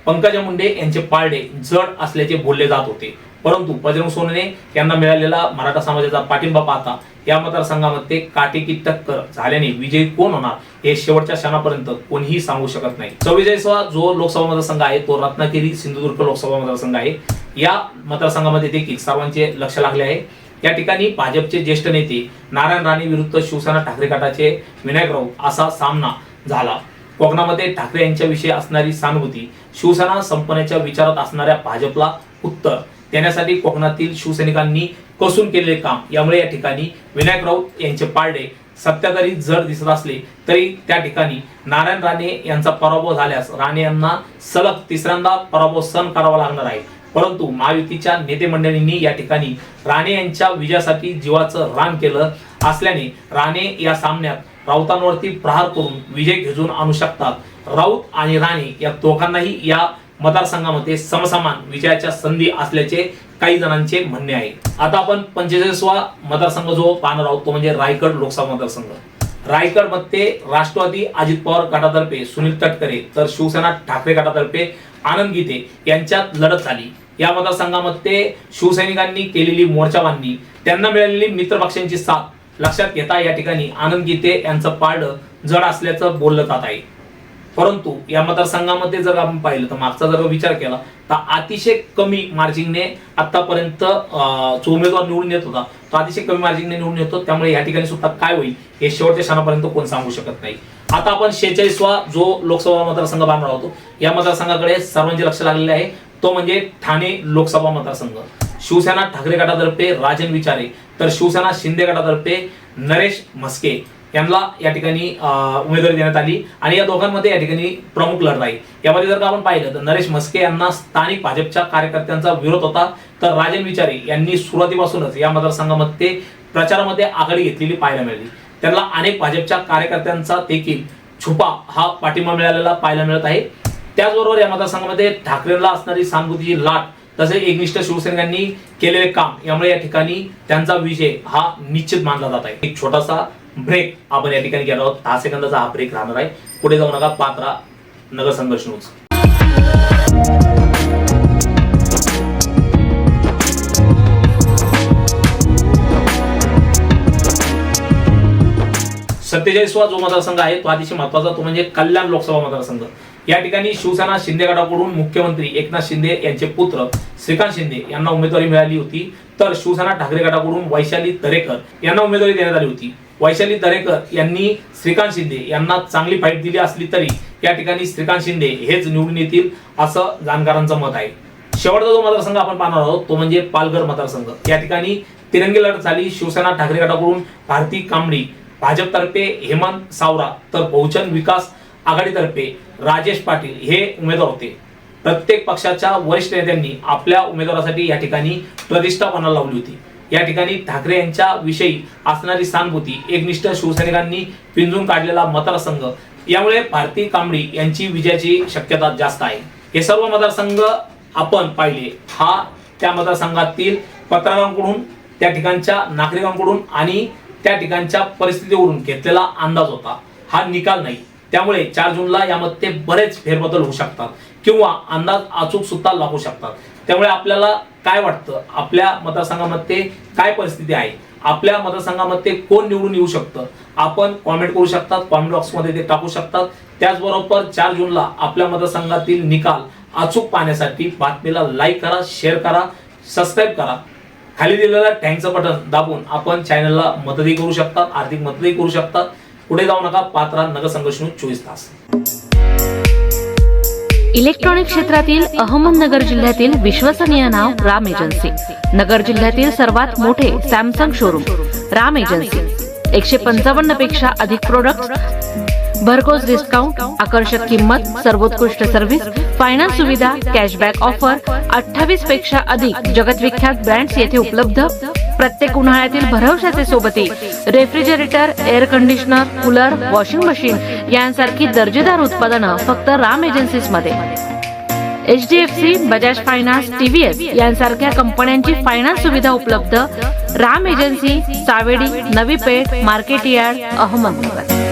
पंकजा मुंडे यांचे पारडे जड असल्याचे बोलले जात होते. परंतु बजरंग सोनवणे यांना मिळालेला मराठा समाजाचा पाठिंबा पाहता या मतदारसंघामध्ये काटेकी टक्कर झाल्याने विजयी कोण होणार हे शेवटच्या क्षणापर्यंत कोणीही सांगू शकत नाही. 44वा जो लोकसभा मतदारसंघ आहे तो रत्नागिरी सिंधुदुर्ग लोकसभा मतदारसंघ आहे. या मतदारसंघामध्ये देखील सर्वांचे लक्ष लागले आहे. या ठिकाणी भाजपचे ज्येष्ठ नेते नारायण राणे विरुद्ध शिवसेना ठाकरे गटाचे विनायक राऊत असा सामना झाला. कोकणामध्ये ठाकरे यांच्याविषयी असणारी सहानुभूती शिवसेना संपण्याच्या विचारात असणाऱ्या भाजपला उत्तर देण्यासाठी कोकणातील शिवसैनिकांनी कसून केलेले काम यामुळे या ठिकाणी विनायक राऊत यांचे पारडे सत्याधारी जड दिसत असले तरी त्या ठिकाणी नारायण राणे यांचा पराभव झाल्यास राणे यांना सलग तिसऱ्यांदा पराभव सहन करावा लागणार आहे. परंतु महायुतीच्या नेते मंडळींनी या ठिकाणी राणे यांच्या विजयासाठी जीवाचं रान केलं असल्याने राणे या सामन्यात राऊतांवरती प्रहार करून विजय घेऊन आणू शकतात. राऊत आणि राणे या दोघांनाही या मतदारसंघामध्ये समसमान विजयाच्या संधी असल्याचे काही जणांचे म्हणणे आहे. आता आपण 45वा मतदारसंघ जो पाहणार आहोत तो म्हणजे रायगड लोकसभा मतदारसंघ. रायगड मध्ये राष्ट्रवादी अजित पवार गटातर्फे सुनील तटकरे तर शिवसेना ठाकरे गटातर्फे आनंद गीते यांच्यात लढत झाली. या मतदारसंघामध्ये शिवसैनिकांनी केलेली मोर्चाबांधणी त्यांना मिळालेली मित्र पक्षांची साथ लक्षात घेता या ठिकाणी आनंद गीते यांचं पारडं जड असल्याचं बोललं जात आहे. परंतु या मतदारसंघामध्ये जर आपण पाहिलं तर मागचा जर विचार केला तर अतिशय कमी मार्जिनने आतापर्यंत जो उमेदवार निवडून येत होता तो अतिशय कमी मार्जिनने निवडून येतो. त्यामुळे या ठिकाणी सुद्धा काय होईल हे शेवटच्या क्षणापर्यंत कोण सांगू शकत नाही. आता आपण 46वा जो लोकसभा मतदारसंघ बांधणार होतो या मतदारसंघाकडे सर्वांचे लक्ष लागलेले आहे. तो म्हणजे ठाणे लोकसभा मतदारसंघ. शिवसेना ठाकरे गटातर्फे राजन विचारे तर शिवसेना शिंदे गटातर्फे नरेश म्हस्के यांना या ठिकाणी उमेदवारी देण्यात आली आणि या दोघांमध्ये या ठिकाणी प्रमुख लढत आहे. यामध्ये जर का आपण पाहिलं तर नरेश म्हस्के यांना स्थानिक भाजपच्या कार्यकर्त्यांचा विरोध होता तर राजन विचारे यांनी सुरुवातीपासूनच या मतदारसंघामध्ये प्रचारामध्ये आघाडी घेतलेली पाहायला मिळाली. त्यांना अनेक भाजपच्या कार्यकर्त्यांचा देखील छुपा हा पाठिंबा मिळालेला पाहायला मिळत आहे. त्याचबरोबर या मतदारसंघामध्ये ठाकरेंना असणारी सहानुभूतीची लाट तसेच एकनिष्ठ शिवसैनिकांनी केलेले काम यामुळे या ठिकाणी त्यांचा विजय हा निश्चित मानला जात आहे. एक छोटासा ब्रेक आपण या ठिकाणी घेणार आहोत. 10 सेकंदाचा हा ब्रेक राहणार आहे. पुढे जाऊ नका. पात्रा नगर संघर्ष न्यूज. सत्तेचाळीसवा जो मतदारसंघ आहे तो अतिशय महत्वाचा तो म्हणजे कल्याण लोकसभा मतदारसंघ. या ठिकाणी शिवसेना शिंदे गटाकडून मुख्यमंत्री एकनाथ शिंदे यांचे पुत्र श्रीकांत शिंदे यांना उमेदवारी मिळाली होती तर शिवसेना ठाकरे गटाकडून वैशाली दरेकर यांना उमेदवारी देण्यात आली होती. वैशाली दरेकर यांनी श्रीकांत शिंदे यांना चांगली फाईट दिली असली तरी या ठिकाणी श्रीकांत शिंदे हेच निवडून येतील असं जाणकारांचं मत आहे. शेवटचा जो मतदारसंघ आपण पाहणार आहोत तो म्हणजे पालघर मतदारसंघ. या ठिकाणी तिरंगी लढत झाली. शिवसेना ठाकरे गटाकडून भारती कांबडी, भाजपतर्फे हेमंत सावरा तर बहुजन विकास आघाडीतर्फे राजेश पाटील हे उमेदवार होते. प्रत्येक पक्षाच्या वरिष्ठ नेत्यांनी आपल्या उमेदवारासाठी या ठिकाणी प्रतिष्ठा पणाला लावली होती. या ठिकाणी ठाकरे यांच्या विषयी असणारी सहानुभूती एकनिष्ठ शिवसैनिकांनी पिंजून काढलेला मतदारसंघ यामुळे भारती कांबडी यांची विजयाची शक्यता जास्त आहे. हे सर्व मतदारसंघ आपण पाहिले हा त्या मतदारसंघातील पत्रकारांकडून त्या ठिकाणच्या नागरिकांकडून आणि त्या ठिकाणच्या परिस्थितीवरून घेतलेला अंदाज होता. हा निकाल नाही. त्यामुळे 4 जूनला यामध्ये बरेच फेरबदल होऊ शकतात किंवा अंदाज अचूक सुद्धा लागू शकतात. त्यामुळे आपल्याला काय वाटतं आपल्या मतदारसंघामध्ये काय परिस्थिती आहे आपल्या मतदारसंघामध्ये कोण निवडून येऊ शकतं आपण कॉमेंट करू शकतात, कॉमेंट बॉक्समध्ये ते टाकू शकतात. त्याचबरोबर 4 जूनला आपल्या मतदारसंघातील निकाल अचूक पाहण्यासाठी बातमीला लाईक करा, शेअर करा, सबस्क्राईब करा. खाली दिलेलं थँक्सचं बटन दाबून आपण चॅनलला मदतही करू शकतात, आर्थिक मदतही करू शकतात. पुढे जाऊ नका, पात्रा नगर संघर्ष न्यूज 24 तास. इलेक्ट्रॉनिक क्षेत्रातील अहमदनगर जिल्ह्यातील विश्वसनीय नाव राम एजन्सी. नगर जिल्ह्यातील सर्वात मोठे सॅमसंग शोरूम राम एजन्सी. 155 पेक्षा अधिक प्रोडक्ट, भरघोस डिस्काउंट, आकर्षक किंमत, सर्वोत्कृष्ट सर्व्हिस, फायनान्स सुविधा, कॅशबॅक ऑफर, 28 पेक्षा अधिक जगतविख्यात ब्रँड्स येथे उपलब्ध. प्रत्येक उन्हाळ्यातील भरवशाचे सोबती refrigerator, air conditioner, cooler, washing machine यांसारखी दर्जेदार उत्पादनं फक्त राम एजन्सीज मध्ये. HDFC, बजाज फायनान्स, TVS यांसारख्या कंपन्यांची फायनान्स सुविधा उपलब्ध. Ram agency, Savedi, Navi Peth, market yard, Ahmednagar.